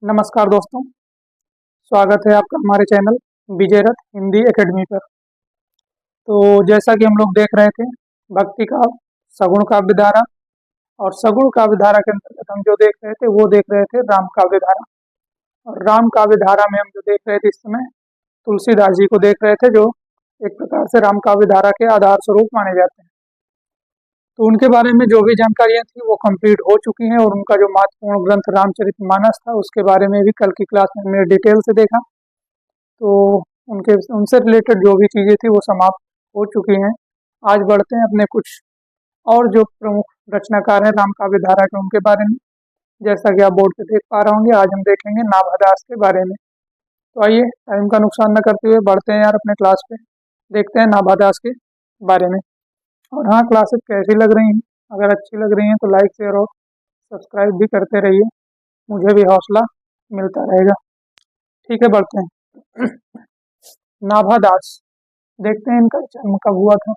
नमस्कार दोस्तों, स्वागत है आपका हमारे चैनल विजय रथ हिंदी एकेडमी पर। तो जैसा कि हम लोग देख रहे थे, भक्ति का सगुण काव्य धारा, और सगुण काव्य धारा के अंतर्गत हम जो देख रहे थे वो देख रहे थे राम काव्य धारा। और राम काव्य धारा में हम जो देख रहे थे इस समय तुलसीदास जी को देख रहे थे, जो एक प्रकार से राम काव्य धारा के आधार स्वरूप माने जाते हैं। तो उनके बारे में जो भी जानकारियां थी वो कंप्लीट हो चुकी हैं, और उनका जो महत्वपूर्ण ग्रंथ रामचरितमानस था उसके बारे में भी कल की क्लास में हमने डिटेल से देखा। तो उनके उनसे रिलेटेड जो भी चीज़ें थी वो समाप्त हो चुकी हैं। आज बढ़ते हैं अपने कुछ और जो प्रमुख रचनाकार हैं राम काव्य धारा के, उनके बारे में। जैसा कि आप बोर्ड पे देख पा रहे होंगे, आज हम देखेंगे नाभादास के बारे में। तो आइए टाइम का नुकसान न करते हुए बढ़ते हैं यार अपने क्लास पे, देखते हैं नाभादास के बारे में। और हाँ, क्लासेस कैसी लग रही हैं? अगर अच्छी लग रही हैं तो लाइक शेयर और सब्सक्राइब भी करते रहिए, मुझे भी हौसला मिलता रहेगा। ठीक है, बढ़ते हैं। नाभादास, देखते हैं इनका जन्म कब हुआ था।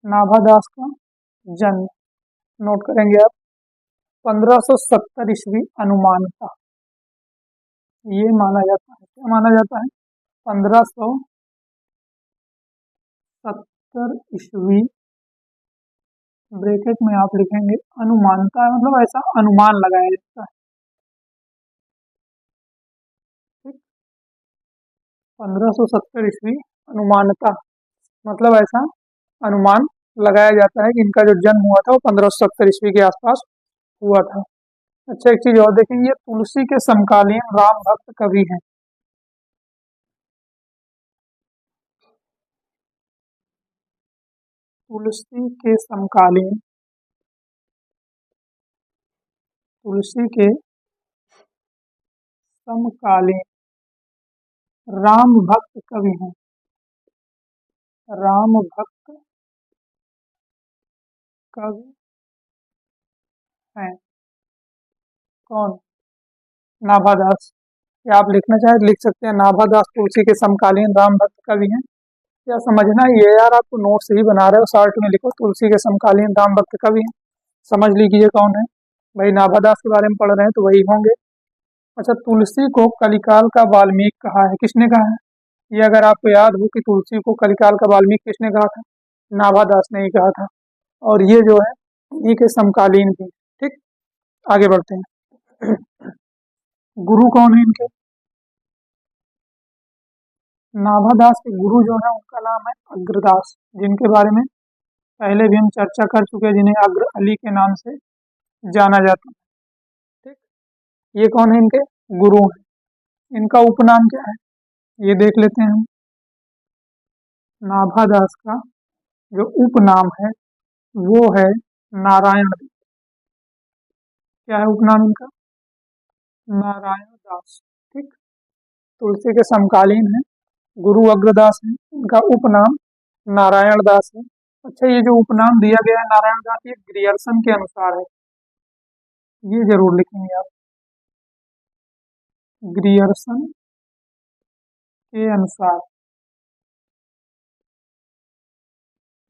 नाभादास का जन्म नोट करेंगे आप 1570 ईस्वी अनुमानतः। ये माना जाता है, क्या माना जाता है? 1570 ईस्वी, ब्रैकेट में आप लिखेंगे अनुमानतः, मतलब ऐसा अनुमान लगाया जाता है। ठीक, 1570 ईस्वी अनुमानतः, मतलब ऐसा अनुमान लगाया जाता है कि इनका जो जन्म हुआ था वो 1570 ईस्वी के आसपास हुआ था। अच्छा, एक चीज और देखेंगे, तुलसी के समकालीन राम भक्त कवि हैं। तुलसी के समकालीन, तुलसी के समकालीन राम भक्त कवि हैं। राम भक्त कवि हैं कौन? नाभादास। या आप लिखना चाहे तो लिख सकते हैं नाभादास तुलसी के समकालीन राम भक्त कवि हैं। या समझना ही है यार, आपको नोट्स ही बना रहे हो, शॉर्ट में लिखो तुलसी के समकालीन राम भक्त कवि हैं, समझ लीजिए कौन है। भाई नाभादास के बारे में पढ़ रहे हैं तो वही होंगे। अच्छा, तुलसी को कलिकाल का वाल्मीकि कहा है, किसने कहा है? ये अगर आपको याद हो कि तुलसी को कलिकाल का वाल्मीकि किसने कहा था, नाभादास ने ही कहा था। और ये जो है इन्हीं के समकालीन भी। ठीक, आगे बढ़ते हैं। गुरु कौन है इनके? नाभादास के गुरु जो है उनका नाम है अग्रदास, जिनके बारे में पहले भी हम चर्चा कर चुके हैं, जिन्हें अग्र अली के नाम से जाना जाता है। ठीक, ये कौन है इनके गुरु हैं? इनका उपनाम क्या है ये देख लेते हैं हम। नाभादास का जो उपनाम है वो है नारायण। क्या है उपनाम इनका? नारायण दास। ठीक, तुलसी के समकालीन है, गुरु अग्रदास है, इनका उपनाम नारायण दास है। अच्छा, ये जो उपनाम दिया गया है नारायण दास, ये ग्रियर्सन के अनुसार है, ये जरूर लिखेंगे आप। ग्रियर्सन के अनुसार,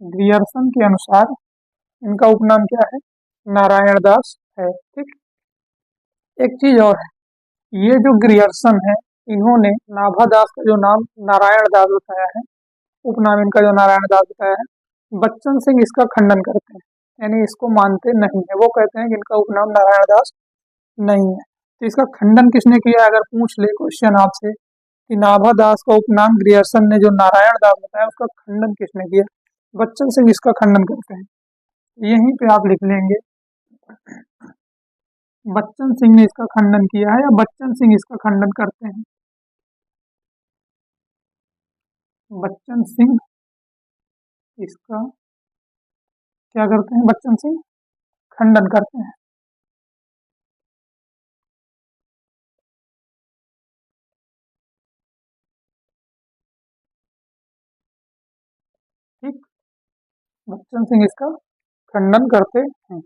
ग्रियर्सन के अनुसार इनका उपनाम क्या है? नारायण दास है। ठीक, एक चीज और है, ये जो ग्रियर्सन है, इन्होंने नाभादास का जो नाम नारायण दास बताया है, उपनाम इनका जो नारायण दास बताया है, बच्चन सिंह इसका खंडन करते हैं, यानी इसको मानते नहीं है। वो कहते हैं कि इनका उपनाम नारायण दास नहीं है। तो इसका खंडन किसने किया? अगर पूछ ले क्वेश्चन आपसे कि नाभादास का उपनाम ग्रियर्सन ने जो नारायण दास बताया उसका खंडन किसने किया, बच्चन सिंह इसका खंडन करते हैं। यहीं पे आप लिख लेंगे बच्चन सिंह ने इसका खंडन किया है, या बच्चन सिंह इसका खंडन करते हैं। बच्चन सिंह इसका क्या करते हैं? बच्चन सिंह खंडन करते हैं। ठीक, बच्चन सिंह इसका खंडन करते हैं।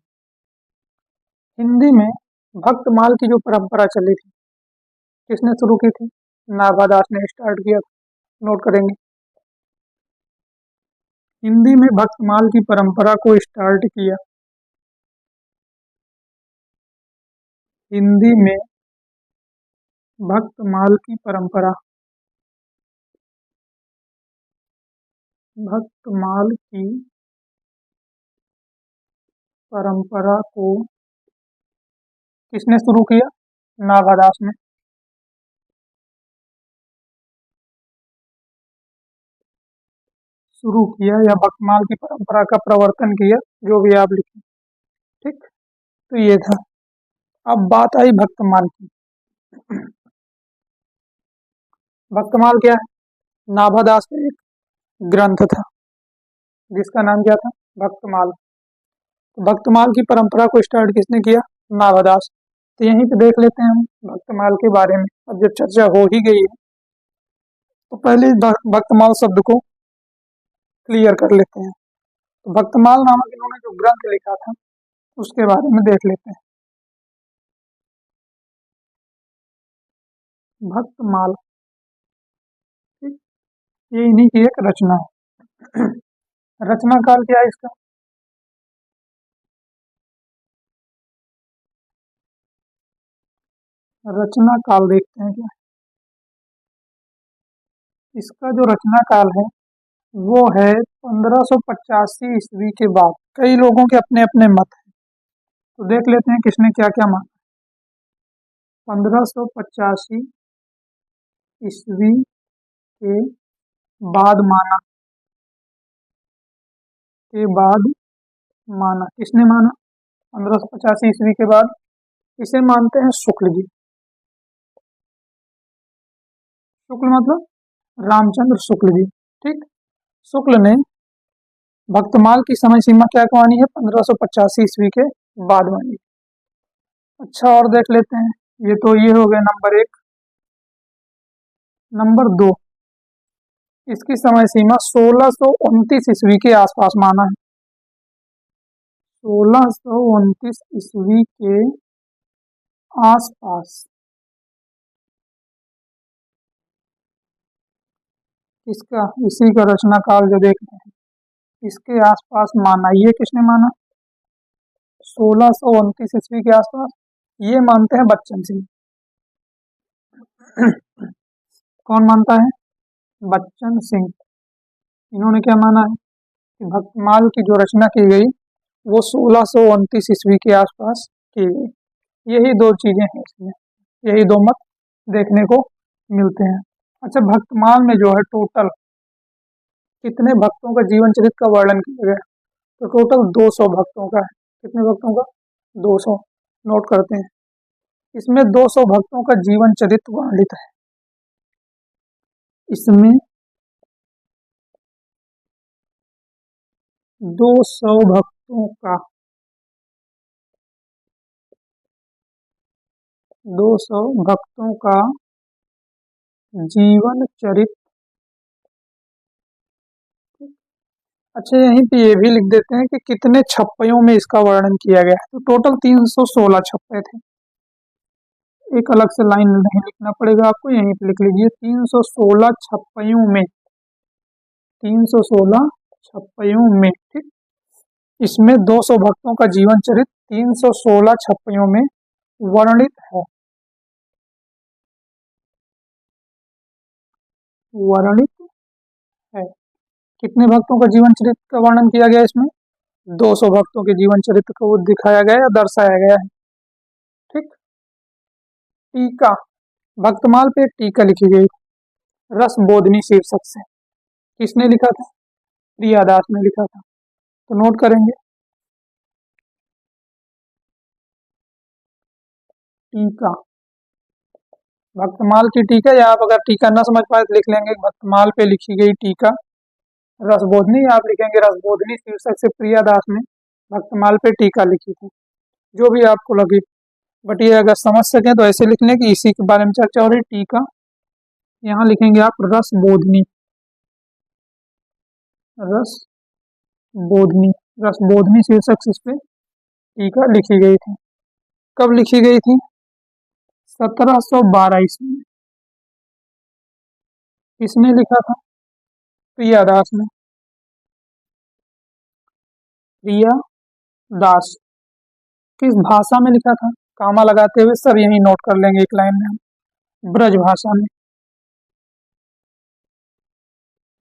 हिंदी में भक्तमाल की जो परंपरा चली थी, किसने शुरू की थी? नाभादास ने स्टार्ट किया था, नोट करेंगे। हिंदी में भक्तमाल की परंपरा को स्टार्ट किया हिंदी में भक्तमाल की परंपरा, भक्तमाल की परंपरा को किसने शुरू किया? नाभादास ने। शुरू किया या भक्तमाल की परंपरा का प्रवर्तन किया, जो भी आप लिखें। ठीक, तो ये था। अब बात आई भक्तमाल की। भक्तमाल क्या है? नाभादास का एक ग्रंथ था जिसका नाम क्या था? भक्तमाल। तो भक्तमाल की परंपरा को स्टार्ट किसने किया? नाभादास। तो यहीं पे देख लेते हैं हम भक्तमाल के बारे में। अब जब चर्चा हो ही गई है तो पहले भक्तमाल शब्द को क्लियर कर लेते हैं। तो भक्तमाल नामक इन्होंने जो ग्रंथ लिखा था उसके बारे में देख लेते हैं। भक्तमाल, ठीक, ये इन्हीं की एक रचना है। रचना काल क्या है इसका? रचना काल देखते हैं क्या इसका। जो रचना काल है वो है 1585 ईस्वी के बाद। कई लोगों के अपने अपने मत हैं, तो देख लेते हैं किसने क्या क्या माना। 1585 ईस्वी के बाद माना, के बाद माना, किसने माना 1585 ईस्वी के बाद? इसे मानते हैं शुक्ल जी। शुक्ल मतलब रामचंद्र शुक्ल जी। ठीक, शुक्ल ने भक्तमाल की समय सीमा क्या मानी है? 1585 ईस्वी के बाद मानी। अच्छा, और देख लेते हैं। ये हो गया नंबर एक। नंबर दो, इसकी समय सीमा 1629 ईस्वी के आसपास माना है। 1629 ईस्वी के आसपास इसका, इसी का रचना काल जो देख रहे हैं इसके आसपास माना। ये किसने माना? 1629 ईस्वी के आसपास। ये मानते हैं बच्चन सिंह। कौन मानता है? बच्चन सिंह। इन्होंने क्या माना है कि भक्तमाल की जो रचना की गई वो 1629 ईस्वी के आसपास की गई। यही दो चीजें हैं इसमें, यही दो मत देखने को मिलते हैं। अच्छा, भक्तमाल में जो है टोटल कितने भक्तों का जीवन चरित्र का वर्णन किया गया? तो टोटल 200 भक्तों का है। कितने भक्तों का? 200। नोट करते हैं। इसमें 200 भक्तों का जीवन चरित्र वर्णित है। इसमें 200 भक्तों का 200 भक्तों का जीवन चरित्र। अच्छा, यहीं पे ये भी लिख देते हैं कि कितने छप्पयों में इसका वर्णन किया गया है। तो टोटल 316 छप्पे थे। एक अलग से लाइन नहीं लिखना पड़ेगा आपको, यहीं पे लिख लीजिए 316 छप्पयों में। 316 छप्पयों में, ठीक। इसमें 200 भक्तों का जीवन चरित्र 316 छप्पयों में वर्णित है। वर्णित है। कितने भक्तों का जीवन चरित्र का वर्णन किया गया इसमें? 200 भक्तों के जीवन चरित्र को दिखाया गया या दर्शाया गया है। ठीक। टीका, भक्तमाल पे एक टीका लिखी गई रस बोधनी शीर्षक से। किसने लिखा था? प्रियादास ने लिखा था। तो नोट करेंगे टीका, भक्तमाल की टीका, या आप अगर टीका ना समझ पाए तो लिख लेंगे भक्तमाल पे लिखी गई टीका रसबोधनी। आप लिखेंगे रसबोधनी शीर्षक से प्रियादास ने भक्तमाल पे टीका लिखी थी, जो भी आपको लगे। बट ये अगर समझ सकें तो ऐसे लिख लें कि इसी के बारे में चर्चा हो रही। टीका यहाँ लिखेंगे आप रसबोधनी, रस बोधनी, रसबोधनी शीर्षक से इस पे टीका लिखी गई थी। कब लिखी गई थी? 1712 ईस्वी में। किसने लिखा था? प्रियादास ने। प्रियादास। किस भाषा में लिखा था? कामा लगाते हुए सब यही नोट कर लेंगे एक लाइन में हम। ब्रज भाषा में,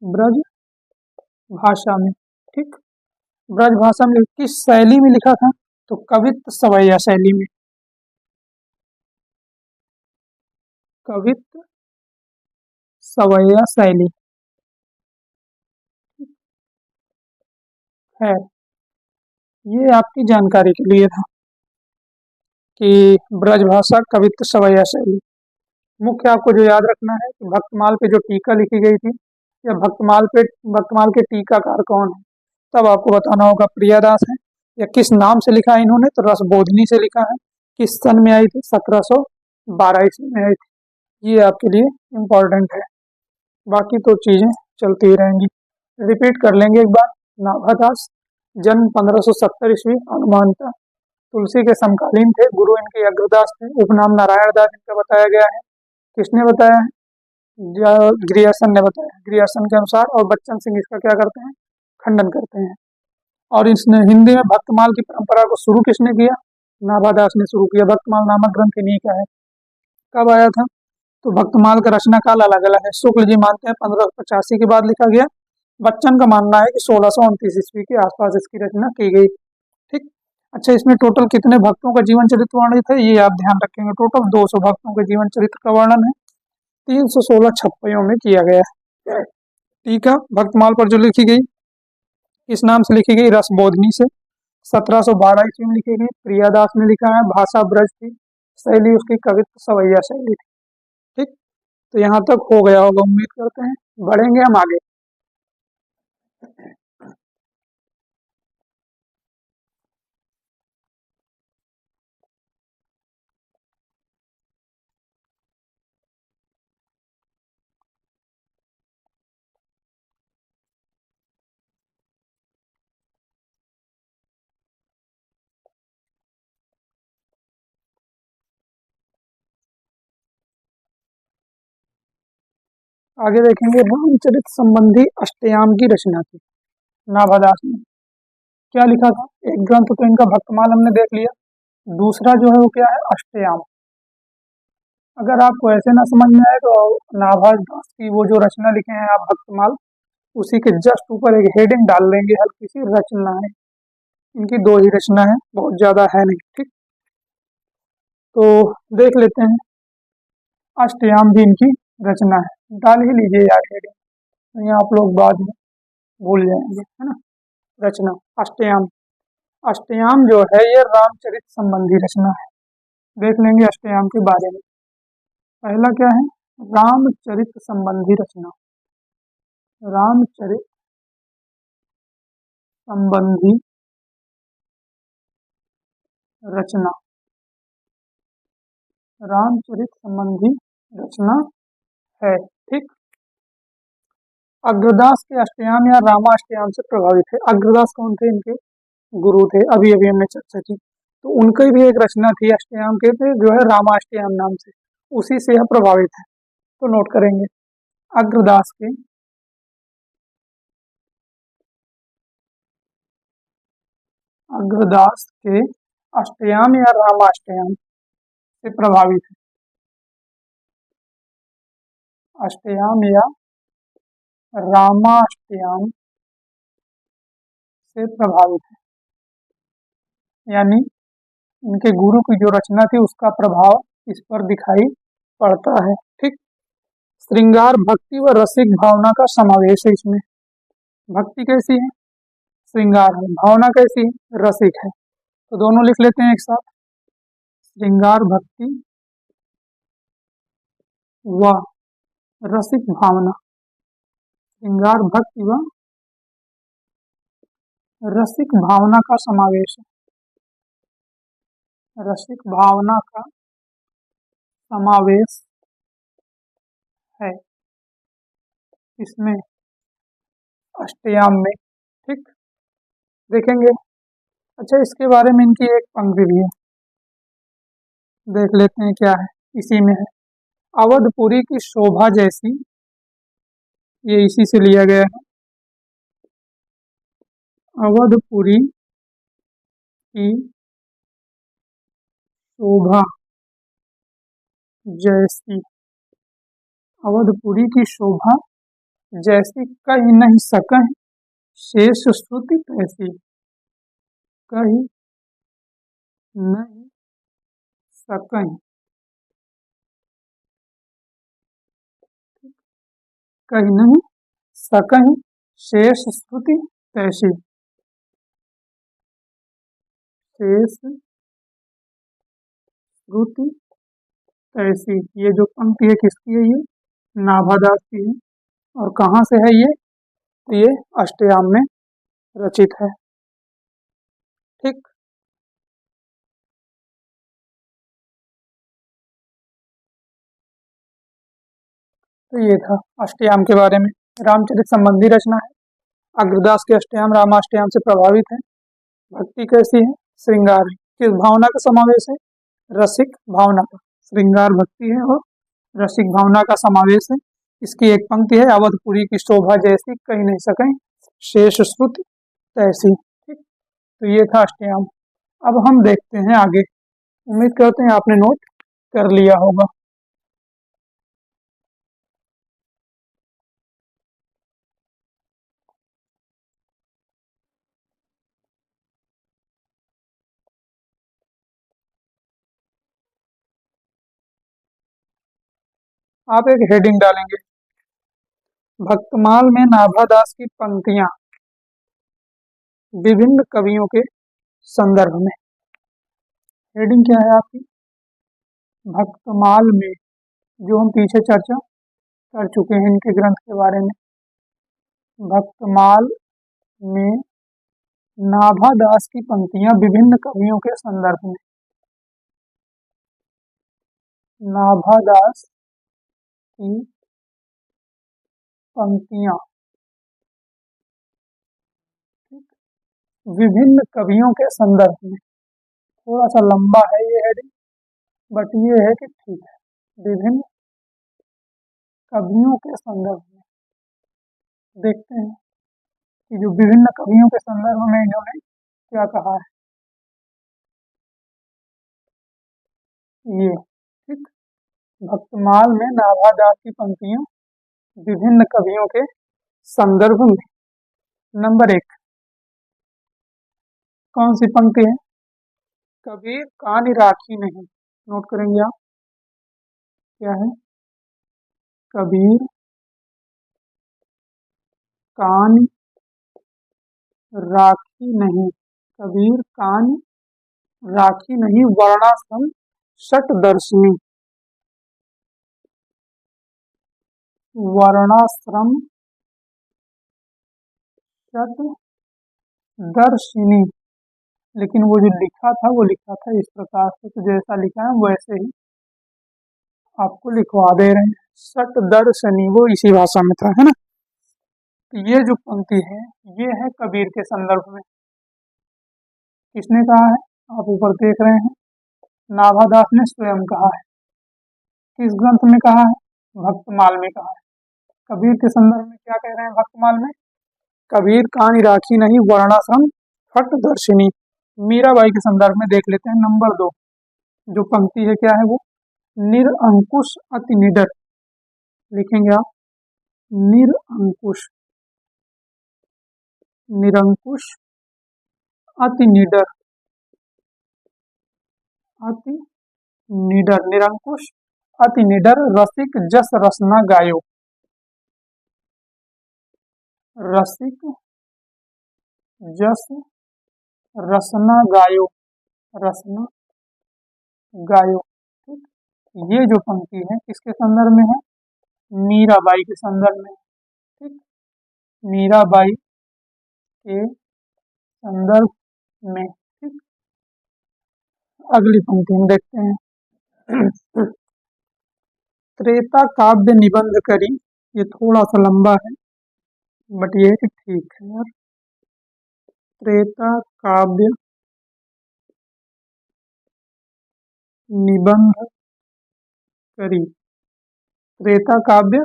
ब्रज भाषा में, ठीक। ब्रज भाषा में किस शैली में लिखा था? तो कवित्त सवैया शैली में, कवित्त सवैया शैली है। ये आपकी जानकारी के लिए था कि ब्रजभाषा कवित्त सवैया शैली। मुख्य आपको जो याद रखना है कि भक्तमाल पे जो टीका लिखी गई थी, या भक्तमाल के टीकाकार कौन है, तब आपको बताना होगा प्रियादास है। या किस नाम से लिखा है इन्होंने, तो रसबोधनी से लिखा है। किस सन में आई थी? 1712 ईस्वी में आई थी। ये आपके लिए इम्पोर्टेंट है। बाकी तो चीजें चलती ही रहेंगी। रिपीट कर लेंगे एक बार। नाभादास, जन्म 1570 ईस्वी, अनुमानतः तुलसी के समकालीन थे। गुरु इनके अग्रदास थे। उपनाम नारायण दास इनका बताया गया है। किसने बताया है? ग्रियर्सन ने बताया। ग्रियर्सन के अनुसार, और बच्चन सिंह इसका क्या करते हैं? खंडन करते हैं। और इसने हिंदी में भक्तमाल की परंपरा को शुरू किसने किया? नाभादास ने शुरू किया। भक्तमाल नामक ग्रंथ इन्हीं का है। कब आया था? तो भक्तमाल का रचना काल अलग अलग है। शुक्ल जी मानते हैं 1585 के बाद लिखा गया। बच्चन का मानना है कि 1629 ईस्वी के आसपास इसकी रचना की गई। ठीक। अच्छा, इसमें टोटल कितने भक्तों का जीवन चरित्र वर्णित है, ये आप ध्यान रखेंगे। टोटल 200 भक्तों के जीवन चरित्र का वर्णन है। 316 छप्पयों में किया गया है। टीका भक्तमाल पर जो लिखी गई, इस नाम से लिखी गई, रसबोधनी से। 1712 ईस्वी में लिखी गई। प्रियादास ने लिखा है। भाषा ब्रज थी। शैली उसकी कवित्त सवैया शैली थी। ठीक। तो यहाँ तक हो गया होगा, उम्मीद करते हैं। बढ़ेंगे हम आगे। आगे देखेंगे, रामचरित संबंधी अष्टयाम की रचना की नाभादास ने। क्या लिखा था? एक ग्रंथ तो इनका भक्तमाल हमने देख लिया। दूसरा जो है वो क्या है? अष्टयाम। अगर आपको ऐसे ना समझ में आए तो नाभादास की वो जो रचना लिखे हैं आप, भक्तमाल, उसी के जस्ट ऊपर एक हेडिंग डाल देंगे, हल्की सी रचना है। इनकी दो ही रचना है, बहुत ज्यादा है नहीं। ठीक। तो देख लेते हैं। अष्टयाम भी इनकी रचना है। डाल ही लीजिए यार हेडिंग, नहीं आप लोग बाद में भूल जाएंगे, है ना। रचना अष्टयाम। अष्टयाम जो है ये रामचरित संबंधी रचना है। देख लेंगे अष्टयाम के बारे में। पहला क्या है? रामचरित संबंधी रचना। रामचरित संबंधी रचना। रामचरित संबंधी रचना है। ठीक। अग्रदास के अष्टयाम या रामाष्टयाम से प्रभावित है। अग्रदास कौन थे? इनके गुरु थे। अभी अभी हमने चर्चा की। तो उनकी भी एक रचना थी अष्टयाम के थे, जो है रामाष्टयाम नाम से। उसी से यह प्रभावित है, तो नोट करेंगे। अग्रदास के अग्रदास के अष्टयाम या रामाष्टयाम से प्रभावित है। अष्टयाम या रामाष्टयाम से प्रभावित है, यानी इनके गुरु की जो रचना थी उसका प्रभाव इस पर दिखाई पड़ता है। ठीक। श्रृंगार भक्ति व रसिक भावना का समावेश है इसमें। भक्ति कैसी है? श्रृंगार है। भावना कैसी है? रसिक है। तो दोनों लिख लेते हैं एक साथ। श्रृंगार भक्ति व रसिक भावना। श्रृंगार भक्ति व रसिक भावना का समावेश है। रसिक भावना का समावेश है इसमें, अष्टयाम में। ठीक। देखेंगे। अच्छा, इसके बारे में इनकी एक पंक्ति भी है, देख लेते हैं क्या है। इसी में है, अवधपुरी की शोभा जैसी। ये इसी से लिया गया है। अवधपुरी की शोभा जैसी, अवधपुरी की शोभा जैसी कही नहीं सकह, शेष श्रुति तैसी। कही नहीं सकह, कही नहीं सकह, शेष श्रुति तैसी। शेष श्रुति तैसी, ये जो पंक्ति है किसकी है? ये नाभादास की है। और कहाँ से है ये? तो ये अष्टयाम में रचित है। ठीक, तो ये था अष्टयाम के बारे में। रामचरित संबंधी रचना है। अग्रदास के अष्टयाम रामाष्टयाम से प्रभावित है। भक्ति कैसी है? श्रृंगार है। किस भावना का समावेश है? रसिक भावना का। श्रृंगार भक्ति है और रसिक भावना का समावेश है। इसकी एक पंक्ति है, अवधपुरी की शोभा जैसी कही नहीं सकें, शेष श्रुति तैसी। ठीक, तो ये था अष्टयाम। अब हम देखते हैं आगे। उम्मीद करते हैं आपने नोट कर लिया होगा। आप एक हेडिंग डालेंगे, भक्तमाल में नाभादास की पंक्तियां विभिन्न कवियों के संदर्भ में। हेडिंग क्या है आपकी? भक्तमाल में, जो हम पीछे चर्चा कर चुके हैं इनके ग्रंथ के बारे में। भक्तमाल में नाभादास की पंक्तियां विभिन्न कवियों के संदर्भ में। नाभादास की पंक्तियां विभिन्न कवियों के संदर्भ में। थोड़ा सा लंबा है ये हेडिंग, बट ये है कि ठीक है, विभिन्न कवियों के संदर्भ में। देखते हैं कि जो विभिन्न कवियों के संदर्भ में इन्होंने क्या कहा है। ये ठीक, भक्तमाल में नाभादास की पंक्तियां विभिन्न कवियों के संदर्भ में। नंबर 1, कौन सी पंक्ति है? कबीर कान राखी नहीं। नोट करेंगे आप, क्या है? कबीर कान राखी नहीं। कबीर कान राखी नहीं, वर्णाश्रम षटदर्शिनी। वर्णाश्रम षटदर्शिनी। लेकिन वो जो लिखा था वो लिखा था इस प्रकार से, तो जैसा लिखा है वैसे ही आपको लिखवा दे रहे हैं। षटदर्शनी वो इसी भाषा में था, है ना। तो ये जो पंक्ति है ये है कबीर के संदर्भ में। किसने कहा है? आप ऊपर देख रहे हैं, नाभादास ने स्वयं कहा है। किस ग्रंथ में कहा है? भक्तमाल में कहा है। कबीर के संदर्भ में क्या कह रहे हैं भक्तमाल में? कबीर कान राखी नहीं, वर्णाश्रम षटदर्शिनी। मीराबाई के संदर्भ में देख लेते हैं। नंबर 2 जो पंक्ति है क्या है वो? निरअंकुश अति निडर। लिखेंगे आप, निरअंकुश, निरंकुश अति निडर, अति निडर, निरंकुश अति निडर, रसिक जस रसना गायो। रसिक जस रसना गायो, रसना गायो। ठीक, ये जो पंक्ति है किसके संदर्भ में है? मीराबाई के संदर्भ में। ठीक, मीराबाई के संदर्भ में। ठीक, अगली पंक्ति हम देखते हैं। त्रेता काव्य निबंध करी। ये थोड़ा सा लंबा है बट ये कि ठीक है यार। त्रेता काव्य निबंध करी, त्रेता काव्य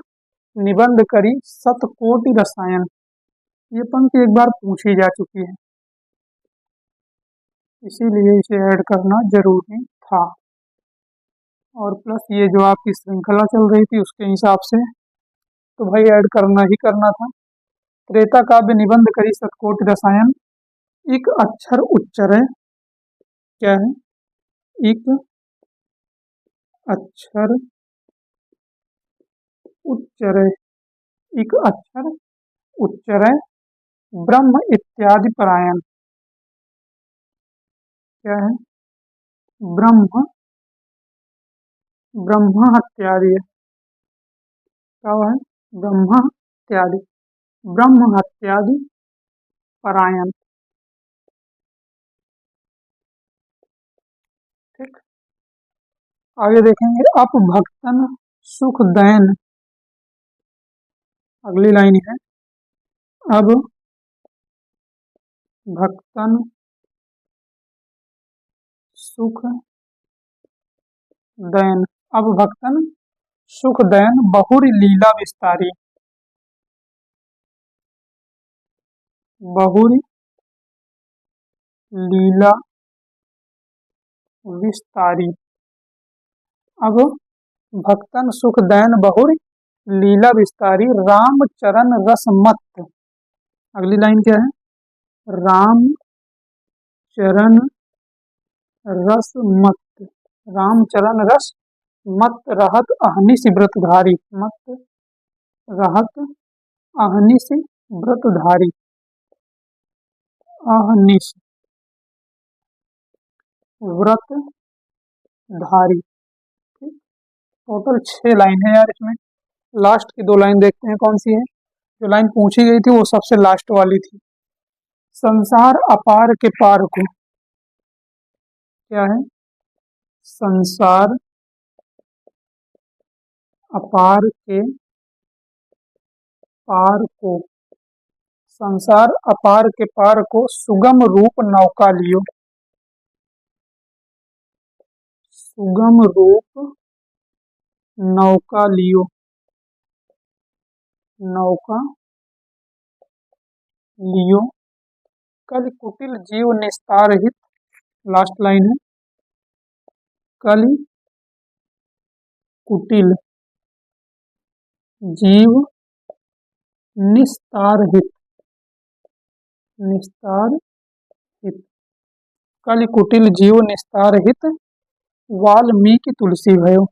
निबंध करी, सतकोटि रसायन। ये पंक्ति एक बार पूछी जा चुकी है, इसीलिए इसे ऐड करना जरूरी था। और प्लस ये जो आपकी श्रृंखला चल रही थी उसके हिसाब से, तो भाई ऐड करना ही करना था। त्रेता काव्य निबंध करी सतकोटि रसायन, इक अक्षर उच्चरय, क्या है, इक अक्षर उच्चरय, इक अक्षर उच्चरय, ब्रह्म इत्यादि परायण, क्या है, ब्रह्म, ब्रह्म हत्यादि है, क्या है, ब्रह्म हत्यादि, ब्रह्म हत्यादि परायण। ठीक, आगे देखेंगे, अप भक्तन सुख दैन, अगली लाइन है, अब भक्तन सुख दैन, अब भक्तन सुख दैन बहुरी लीला विस्तारी, बहुरी लीला विस्तारी, अब भक्तन सुख दैन बहुरी लीला विस्तारी, राम चरण रस मत, अगली लाइन क्या है, राम चरण रस मत, राम चरण रस मत रहत अहनिस व्रतधारी, मत रहत अहनिस व्रतधारी, अहनिस व्रतधारी। ठीक, टोटल 6 लाइन है यार इसमें। लास्ट की 2 लाइन देखते हैं कौन सी है। जो लाइन पूछी गई थी वो सबसे लास्ट वाली थी, संसार अपार के पार को, क्या है, संसार अपार के पार को, संसार अपार के पार को सुगम रूप नौका लियो, सुगम रूप नौका लियो, नौका लियो, कल कुटिल जीव निस्तार हित, लास्ट लाइन है, कल कुटिल जीव निस्तार हित, निस्तार हित, कल कुटिल जीव निस्तार हित, वाल्मीकि तुलसी भयो,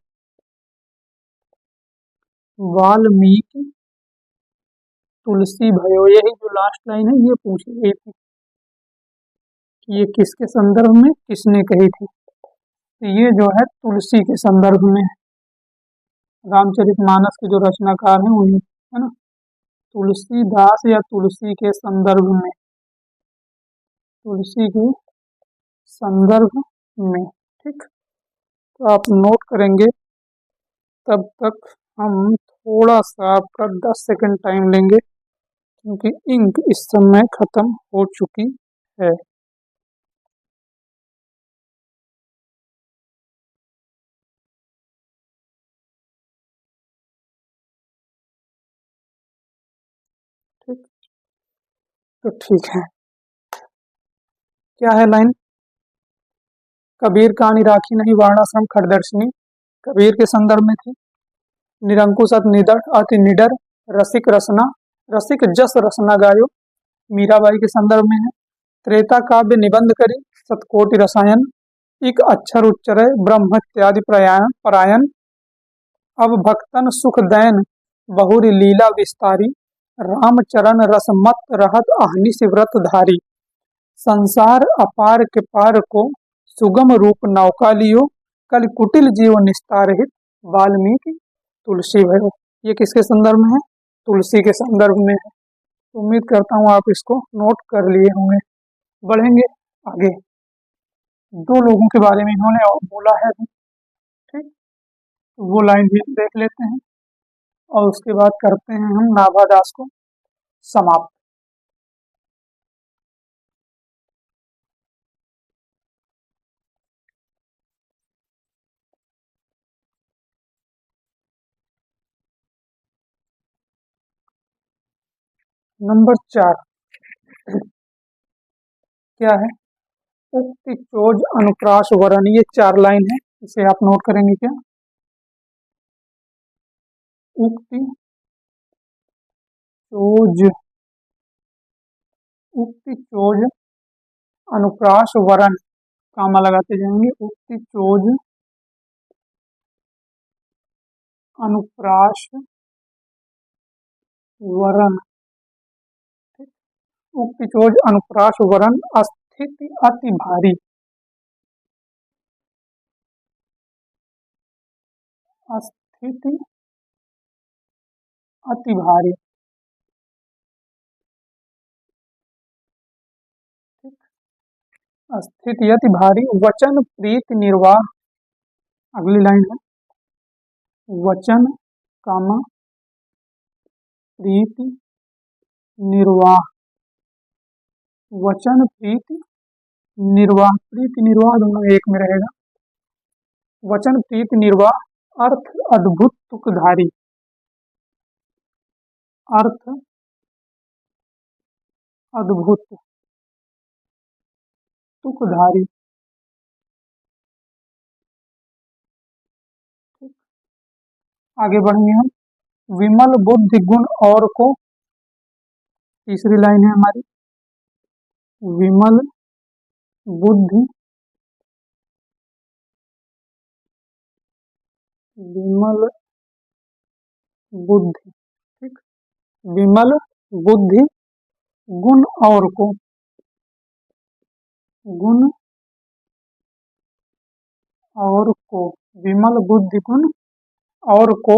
वाल्मीकि तुलसी भयो, यही जो लास्ट लाइन है ये पूछी गई थी कि ये किसके संदर्भ में किसने कही थी, तो ये जो है तुलसी के संदर्भ में, रामचरितमानस के जो रचनाकार हैं उन्हीं, है ना, तुलसीदास या तुलसी के संदर्भ में, तुलसी के संदर्भ में। ठीक, तो आप नोट करेंगे, तब तक हम थोड़ा सा आपका 10 सेकंड टाइम लेंगे क्योंकि इंक इस समय खत्म हो चुकी है। ठीक, तो ठीक है, क्या है लाइन, कबीर कहानी राखी नहीं वर्णाश्रम खड़दर्शनी, कबीर के संदर्भ में थी, निरंकुश अति निडर, अति निडर, रसिक रसना, रसिक जस रसना गायो, मीराबाई के संदर्भ में है, त्रेता काव्य निबंध करी सतकोटि रसायन, इक अक्षर उच्चरय ब्रह्म इत्यादि परायण, अब भक्तन सुख दैन बहुरी लीला विस्तारी, राम चरण रस मत रहत अहनिस व्रत धारी, संसार अपार के पार को सुगम रूप नौका लियो, कल कुटिल जीव निस्तार हित, वाल्मीकि तुलसी भयो। ये किसके संदर्भ में है, तुलसी के संदर्भ में है। उम्मीद करता हूँ आप इसको नोट कर लिए होंगे। बढ़ेंगे आगे, 2 लोगों के बारे में इन्होंने और बोला है भी। ठीक, तो वो लाइन भी देख लेते हैं और उसके बाद करते हैं हम नाभादास को समाप्त। नंबर 4 क्या है, उक्ति चोज अनुप्रास वरण, ये 4 लाइन है, इसे आप नोट करेंगे क्या, उक्ति चोज, उक्ति चोज अनुप्रास वरन, कामा लगाते जाएंगे, उक्ति चोज अनुप्रास वरन, उक्ति चोज अनुप्रास वरन अस्थिति अति भारी, अस्थिति अति भारी, स्थिति अति भारी, वचन प्रीति निर्वाह, अगली लाइन है, वचन कामा प्रीति निर्वाह, वचन प्रीति निर्वाह, प्रीति निर्वाह दोनों एक में रहेगा, वचन प्रीति निर्वाह अर्थ अद्भुत तुकधारी, अर्थ अद्भुत तुकधारी, आगे बढ़ेंगे हम, विमल बुद्धि गुण और को, तीसरी लाइन है हमारी, विमल बुद्धि, विमल बुद्धि, ठीक, विमल बुद्धि गुण और को, गुण और को, विमल बुद्धि गुण और को,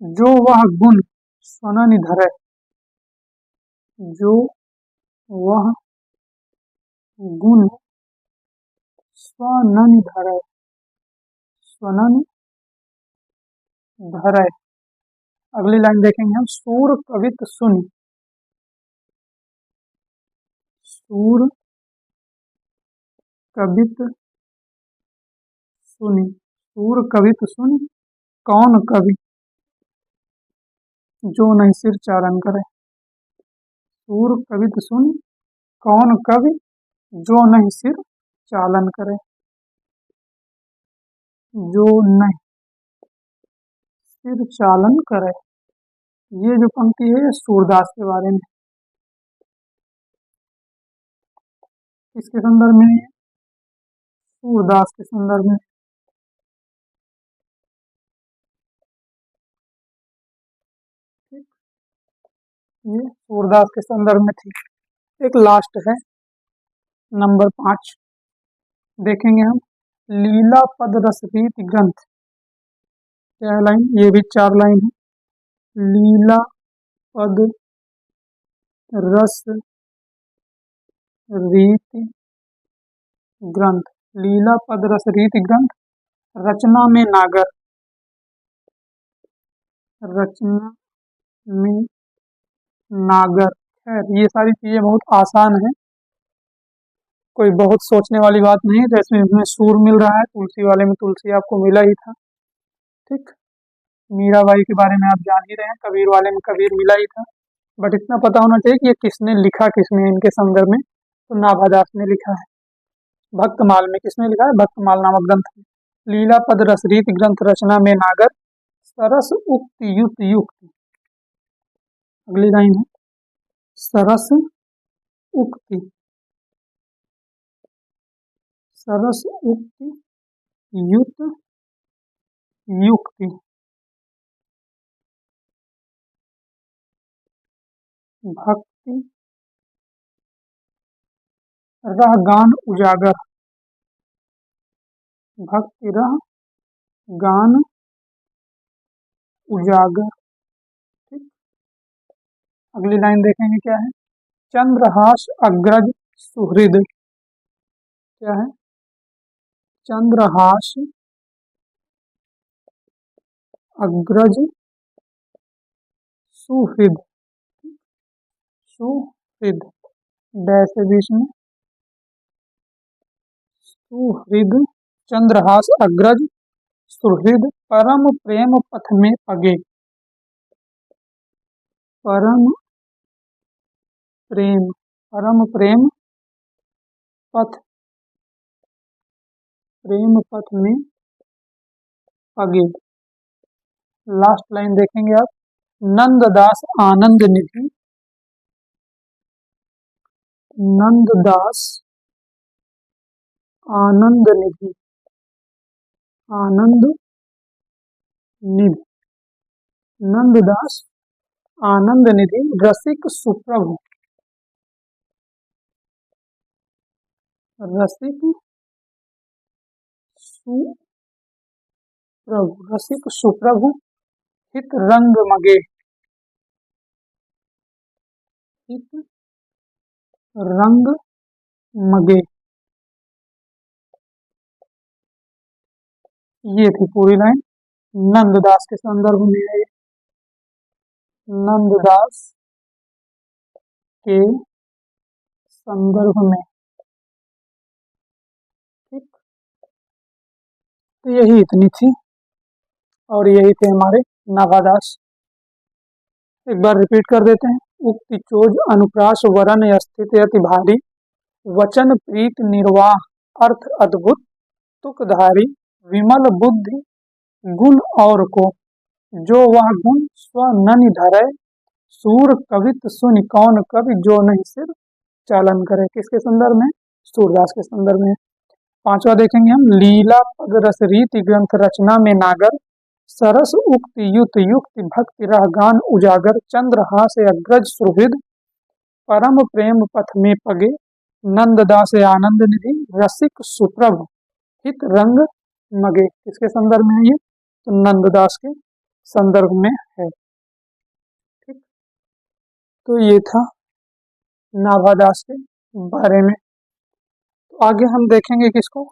जो वह गुण स्वननि धरै, जो वह गुण स्वननि धरै, स्वननि धरै, अगली लाइन देखेंगे हम, सूर कवित सुनि, सूर कवित सुनि, सूर कवित सुनि, कौन कवि जो नहीं सिर चालन करे, सूर कवित सुनि, कौन कवि जो नहीं सिर चालन करे, जो नहीं सिर चालन करे, ये जो पंक्ति है ये सूरदास के बारे में, किसके संदर्भ में है, सूरदास के संदर्भ में, ये सूरदास के संदर्भ में थी। एक लास्ट है नंबर 5, देखेंगे हम, लीला पद रस रीति ग्रंथ, क्या है लाइन, ये भी 4 लाइन है, लीला पद रस रीति ग्रंथ, लीला पद रस रीति ग्रंथ, रचना में नागर, रचना में नागर, खैर ये सारी चीजें बहुत आसान है, कोई बहुत सोचने वाली बात नहीं है, जैसे इसमें सूर मिल रहा है, तुलसी वाले में तुलसी आपको मिला ही था, ठीक, मीराबाई के बारे में आप जान ही रहे हैं, कबीर वाले में कबीर मिला ही था, बट इतना पता होना चाहिए कि ये किसने लिखा, किसने इनके संदर्भ में, तो नाभादास ने लिखा है, भक्तमाल में किसने लिखा है, भक्तमाल नामक ग्रंथ में, लीला पद रस रीति ग्रंथ रचना में नागर, सरस उक्ति युक्त युक्ति, अगली लाइन है, सरस उक्ति, सरस उक्ति युक्त युक्ति, भक्ति रह गान उजागर, भक्ति रह गान उजागर, ठीक, अगली लाइन देखेंगे क्या है, चंद्रहास अग्रज सुहृद, क्या है, चंद्रहास अग्रज सुहृद, सुहृद डैश है बीच में, सुहृद, चंद्रहास अग्रज सुहृद, परम प्रेम पथ में पगे, परम प्रेम, परम प्रेम पथ, प्रेम पथ में पगे, लास्ट लाइन देखेंगे आप, नंददास आनंद निधि, नंददास आनंद निधि, आनंद निधि, नंददास आनंद निधि रसिक सुप्रभु, रसिक सुप्रभु, रसिक सुप्रभु हित रंग मगे, हित रंग मगे। ये थी पूरी लाइन, नंददास के संदर्भ में है, नंददास के संदर्भ में। ठीक, तो यही इतनी थी और यही थे हमारे नाभादास। एक बार रिपीट कर देते हैं। उक्ति चोज अनुप्रास वरन स्थित अति भारी, वचन प्रीत निर्वाह अर्थ अद्भुत, तुकधारी विमल बुद्धि गुण और को, जो वह गुण स्व न निधरे, सूर कवित सुनि कौन कवि, जो नहीं सिर चालन करे। किसके संदर्भ में? सूरदास के संदर्भ में। पांचवा देखेंगे हम, लीला पद रस रीति ग्रंथ रचना में नागर, सरस उक्ति युत युक्ति भक्ति रह गान उजागर, चंद्रहास अग्रज सुहृद परम प्रेम पथ में पगे, नंददास आनंद निधि रसिक सुप्रभ हित रंग मगे। किसके संदर्भ में है ये? तो नंददास के संदर्भ में है। ठीक, तो ये था नाभादास के बारे में। तो आगे हम देखेंगे किसको?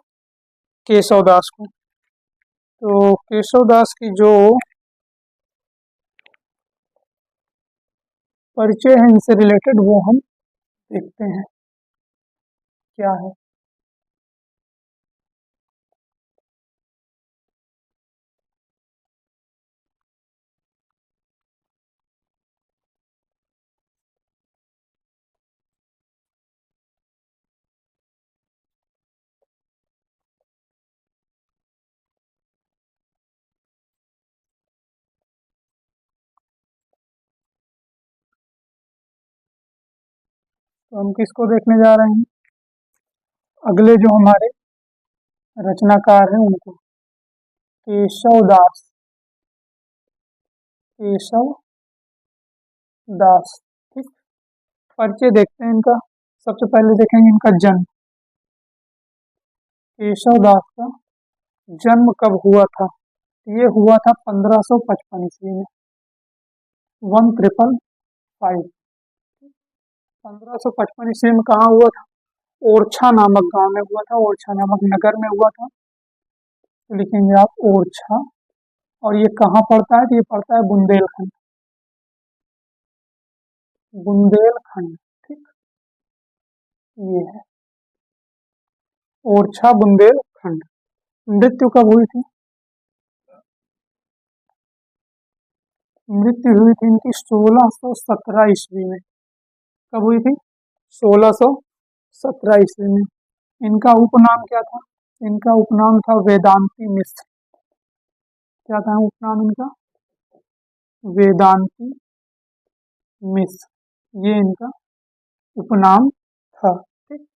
केशवदास को। तो केशवदास की जो परिचय है इनसे रिलेटेड वो हम देखते हैं क्या है। तो हम किसको देखने जा रहे हैं? अगले जो हमारे रचनाकार हैं उनको, केशवदास, केशवदास। ठीक, परिचय देखते हैं इनका। सबसे पहले देखेंगे इनका जन्म। केशवदास का जन्म कब हुआ था? ये हुआ था 1555 ईस्वी में, 1555। 1555 ईस्वी में कहाँ हुआ था? ओरछा नामक गांव में हुआ था, ओरछा नामक नगर में हुआ था। तो लिखेंगे आप ओरछा। और ये कहाँ पड़ता है? तो ये पड़ता है बुंदेलखंड, बुंदेलखंड। ठीक, ये है ओरछा बुंदेलखंड। मृत्यु कब हुई थी? मृत्यु हुई थी इनकी 1617 ईस्वी में। कब हुई थी? 1617 ईस्वी में। इनका उपनाम क्या था? इनका उपनाम था वेदांती मिश्र। क्या था उपनाम इनका? वेदांती मिश्र, ये इनका उपनाम था। ठीक,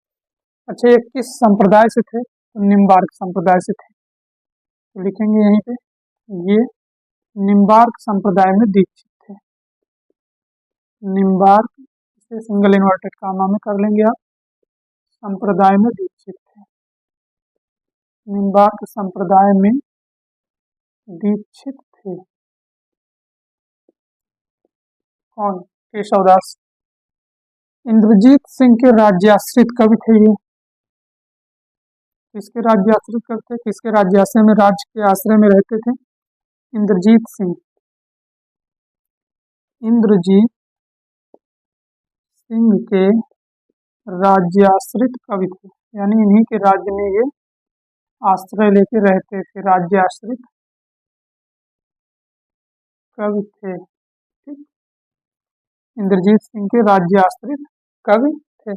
अच्छा ये किस संप्रदाय से थे? तो निम्बार्क संप्रदाय से थे। तो लिखेंगे यहीं पे, ये निम्बार्क संप्रदाय में दीक्षित थे। निम्बार्क, इसे सिंगल इन्वर्टेड कामा में कर लेंगे आप, संप्रदाय में दीक्षित थे। निम्बार्क संप्रदाय में दीक्षित थे। कौन? केशवदास। इंद्रजीत सिंह के राज्याश्रित कवि थे ये। किसके राज्याश्रित कवि थे? किसके राज्याश्रय में, राज्य के आश्रय में रहते थे? इंद्रजीत सिंह। इंद्रजीत सिंह के राज्याश्रित कवि थे, यानी इन्हीं के राज्य में ये आश्रय लेके रहते थे। राज्याश्रित कवि थे। ठीक, इंद्रजीत सिंह के राज्याश्रित कवि थे।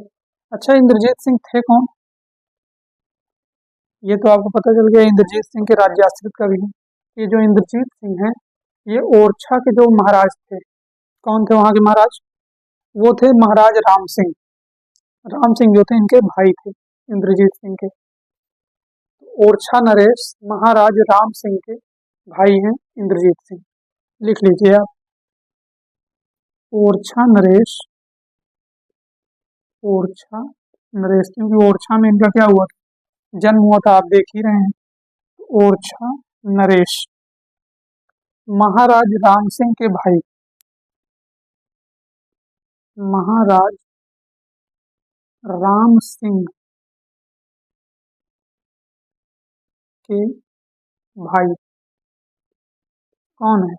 अच्छा इंद्रजीत सिंह थे कौन? ये तो आपको पता चल गया, इंद्रजीत सिंह के राज्याश्रित कवि हैं। ये जो इंद्रजीत सिंह हैं ये ओरछा के जो महाराज थे, कौन थे वहां के महाराज? वो थे महाराज राम सिंह। राम सिंह जो थे इनके भाई थे, इंद्रजीत सिंह के। ओरछा नरेश महाराज राम सिंह के भाई हैं इंद्रजीत सिंह। लिख लीजिए आप, ओरछा नरेश, ओरछा नरेश, क्योंकि ओरछा में इनका क्या हुआ था, जन्म हुआ था, आप देख ही रहे हैं। ओरछा नरेश महाराज राम सिंह के भाई, महाराज राम सिंह के भाई कौन है?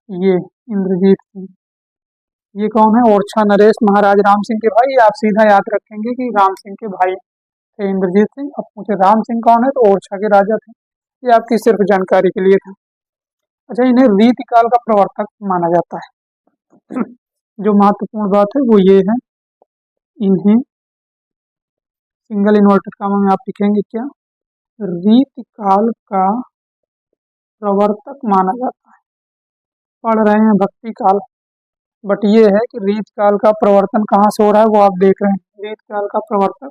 ये इंद्रजीत सिंह। ये कौन है? ओरछा नरेश महाराज राम सिंह के भाई। आप सीधा याद रखेंगे कि राम सिंह के भाई थे इंद्रजीत सिंह। अब पूछे राम सिंह कौन है, तो ओरछा के राजा थे। ये आपकी सिर्फ जानकारी के लिए था। अच्छा, इन्हें रीतिकाल का प्रवर्तक माना जाता है। जो महत्वपूर्ण बात है वो ये है, इन्हें सिंगल इन्वर्टेड कॉमा में आप लिखेंगे क्या? रीतिकाल का प्रवर्तक माना जाता है। पढ़ रहे हैं भक्ति काल, बट ये है कि रीतकाल का प्रवर्तन कहाँ से हो रहा है वो आप देख रहे हैं। रीतकाल का प्रवर्तक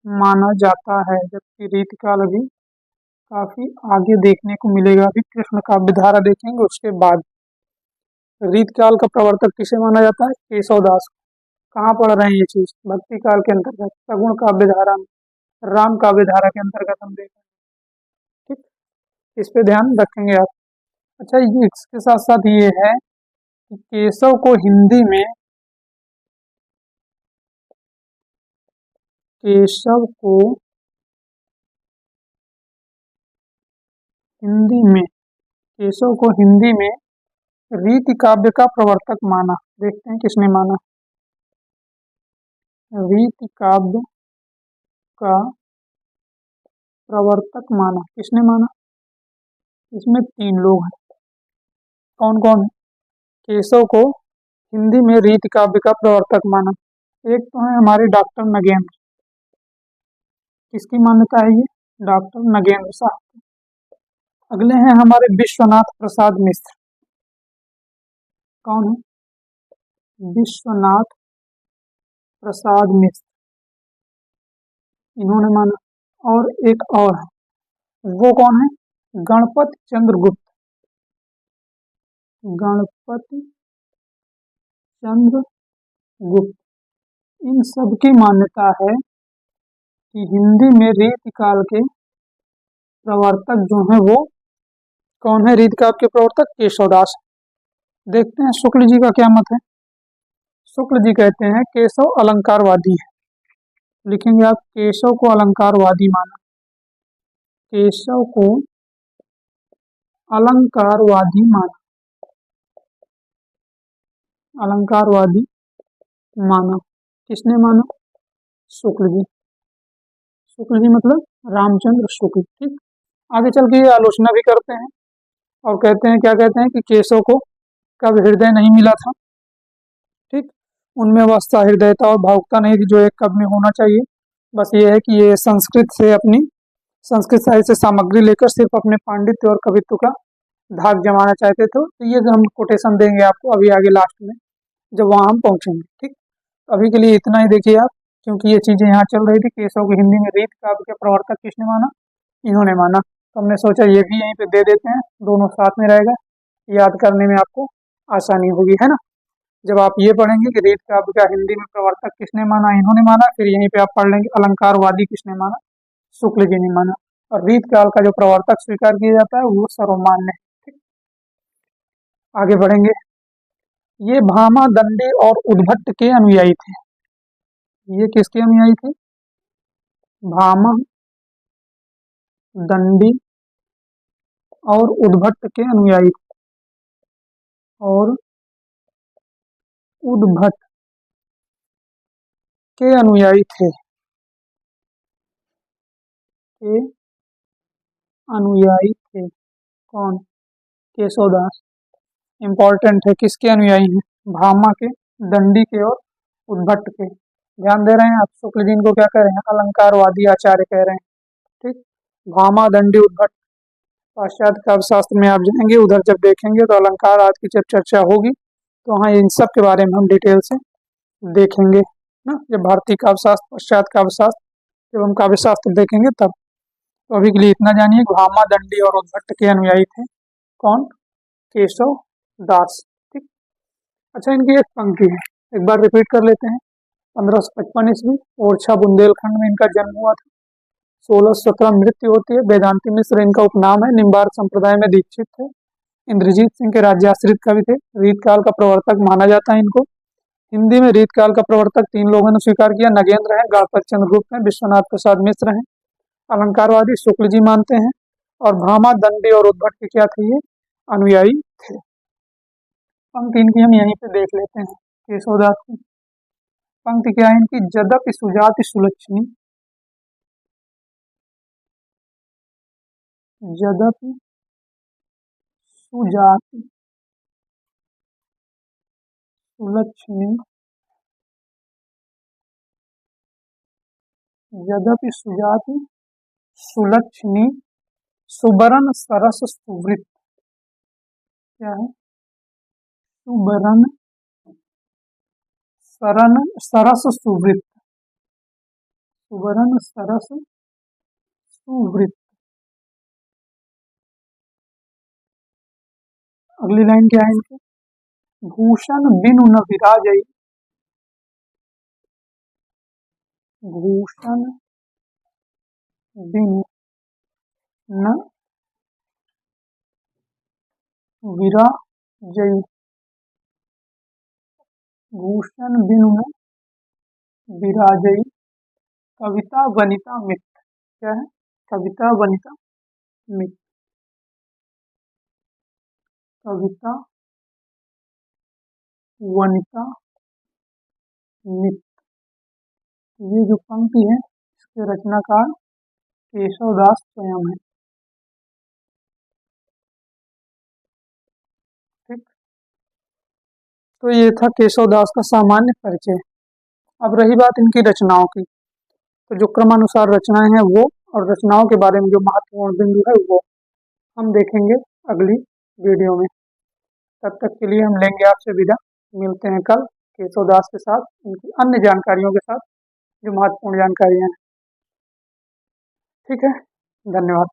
माना जाता है, जबकि रीतकाल अभी काफी आगे देखने को मिलेगा। अभी कृष्ण काव्य धारा देखेंगे उसके बाद। रीतकाल का प्रवर्तक किसे माना जाता है? केशवदास। कहाँ पढ़ रहे हैं ये चीज? भक्ति काल के अंतर्गत, सगुण काव्य धारा में, राम काव्य धारा के अंतर्गत हम देख रहे हैं। ठीक, इस पे ध्यान रखेंगे आप। अच्छा, ये इसके साथ साथ ये है कि केशव को हिंदी में, केशव को हिंदी में, केशव को हिंदी में रीति काव्य का प्रवर्तक माना। देखते हैं किसने माना। रीति काव्य का प्रवर्तक माना, किसने माना? इसमें 3 लोग हैं। कौन कौन है? केशव को हिंदी में रीति काव्य का प्रवर्तक माना। एक तो है हमारे डॉक्टर नगेंद्र। किसकी मान्यता है ये? डॉक्टर नगेंद्र साहब। अगले हैं हमारे विश्वनाथ प्रसाद मिश्र। कौन है? विश्वनाथ प्रसाद मिश्र, इन्होंने माना। और एक और है, वो कौन है? गणपति चंद्र गुप्त। गणपति चंद्र गुप्त। इन सब की मान्यता है कि हिंदी में रीतिकाल के प्रवर्तक जो हैं वो कौन है? रीतिकाल के प्रवर्तक केशवदास। देखते हैं शुक्ल जी का क्या मत है। शुक्ल जी कहते हैं केशव अलंकारवादी है। लिखेंगे आप, केशव को अलंकारवादी माना। केशव को अलंकारवादी माना, अलंकारवादी माना। किसने माना? शुक्ल जी। शुक्ल जी मतलब रामचंद्र शुक्ल। ठीक, आगे चल के ये आलोचना भी करते हैं और कहते हैं, क्या कहते हैं कि केशव को कब हृदय नहीं मिला था। ठीक, उनमें वह सहृदयता और भावुकता नहीं थी जो एक कवि में होना चाहिए। बस ये है कि ये संस्कृत से, अपनी संस्कृत साहित्य से सामग्री लेकर सिर्फ अपने पांडित्य और कवित्व का धाक जमाना चाहते थे। तो ये हम कोटेशन देंगे आपको अभी आगे लास्ट में, जब वहां हम पहुंचेंगे। ठीक, अभी के लिए इतना ही देखिए आप, क्योंकि ये चीजें यहाँ चल रही थी। केशव की हिंदी में रीत काव्य के प्रवर्तक किसने माना? इन्होंने माना। तो हमने सोचा ये भी यहीं पे दे देते हैं, दोनों साथ में रहेगा, याद करने में आपको आसानी होगी, है ना। जब आप ये पढ़ेंगे कि रीत काव्य का हिंदी में प्रवर्तक किसने माना, इन्होंने माना, फिर यहीं पे आप पढ़ लेंगे अलंकारवादी किसने माना, शुक्ल जी ने माना। और रीत काल का जो प्रवर्तक स्वीकार किया जाता है वो सर्वमान्य है। ठीक, आगे बढ़ेंगे। ये भामा, दंडी और उद्भट के अनुयायी थे। ये किसके अनुयायी थे? भामा, दंडी और उद्भट के अनुयायी थे। और उद्भट के अनुयायी थे, के अनुयायी थे। कौन? केशवदास। इंपॉर्टेंट है, किसके अनुयायी हैं? भामा के, दंडी के और उद्भट के। ध्यान दे रहे हैं आप? शुक्ल जी इनको क्या कह रहे हैं? अलंकारवादी आचार्य कह रहे हैं। ठीक, भामा, दंडी, उद्भट पाश्चात्य काव्य शास्त्र में आप जाएंगे, उधर जब देखेंगे तो अलंकार आदि की जब चर्चा होगी तो वहाँ इन सब के बारे में हम डिटेल से देखेंगे ना। जब भारतीय काव्य शास्त्र, पाश्चात्य काव्य शास्त्र, जब हम काव्य शास्त्र देखेंगे तब। तो अभी के लिए इतना जानिए। भामा, दंडी और उद्भट के अनुयायी थे कौन? केशव दास। ठीक। अच्छा, इनकी एक पंक्ति है, एक बार रिपीट कर लेते हैं। 1555 ईस्वी ओरछा बुंदेलखंड में इनका जन्म हुआ था। 1617 मृत्यु होती है। वेदांती मिश्र इनका उपनाम है। निम्बार्क संप्रदाय में दीक्षित थे। इंद्रजीत सिंह के राज्याश्रित कवि थे। रीतकाल का प्रवर्तक माना जाता है इनको। हिंदी में रीतकाल का प्रवर्तक 3 लोगों ने स्वीकार किया। नगेंद्र है, गणपत चंद्रगुप्त है, विश्वनाथ प्रसाद मिश्र हैं। अलंकारवादी शुक्ल जी मानते हैं। और भामा, दंडी और उद्भट के क्या थे? ये अनुयायी थे। पंक्ति इनकी हम यहीं पे देख लेते हैं। केशवदास की पंक्ति क्या है इनकी? जदपि सुजाति सुलक्षणी, जदपि सुजाति सुलक्षणी, यद्यपि सुजाति सुलक्षणी, सुबरन सरस सुवृत। क्या है? सुबरन सरस सुवृत, सुबरन सरस सुवृत। अगली लाइन क्या है इनकी? भूषण बिनु न विराजई, भूषण बिनु न विराजई, भूषण बिनु न विराजई, कविता वनिता मित। क्या है? कविता वनिता मित, कविता वनिता मित। ये जो पंक्ति है इसके रचनाकार केशवदास स्वयं है। ठीक। तो ये था केशवदास का सामान्य परिचय। अब रही बात इनकी रचनाओं की, तो जो क्रमानुसार रचनाएं हैं वो, और रचनाओं के बारे में जो महत्वपूर्ण बिंदु है वो हम देखेंगे अगली वीडियो में। तब तक के लिए हम लेंगे आपसे विदा। मिलते हैं कल केशवदास के साथ, इनकी अन्य जानकारियों के साथ जो महत्वपूर्ण जानकारियां हैं। ठीक है, धन्यवाद।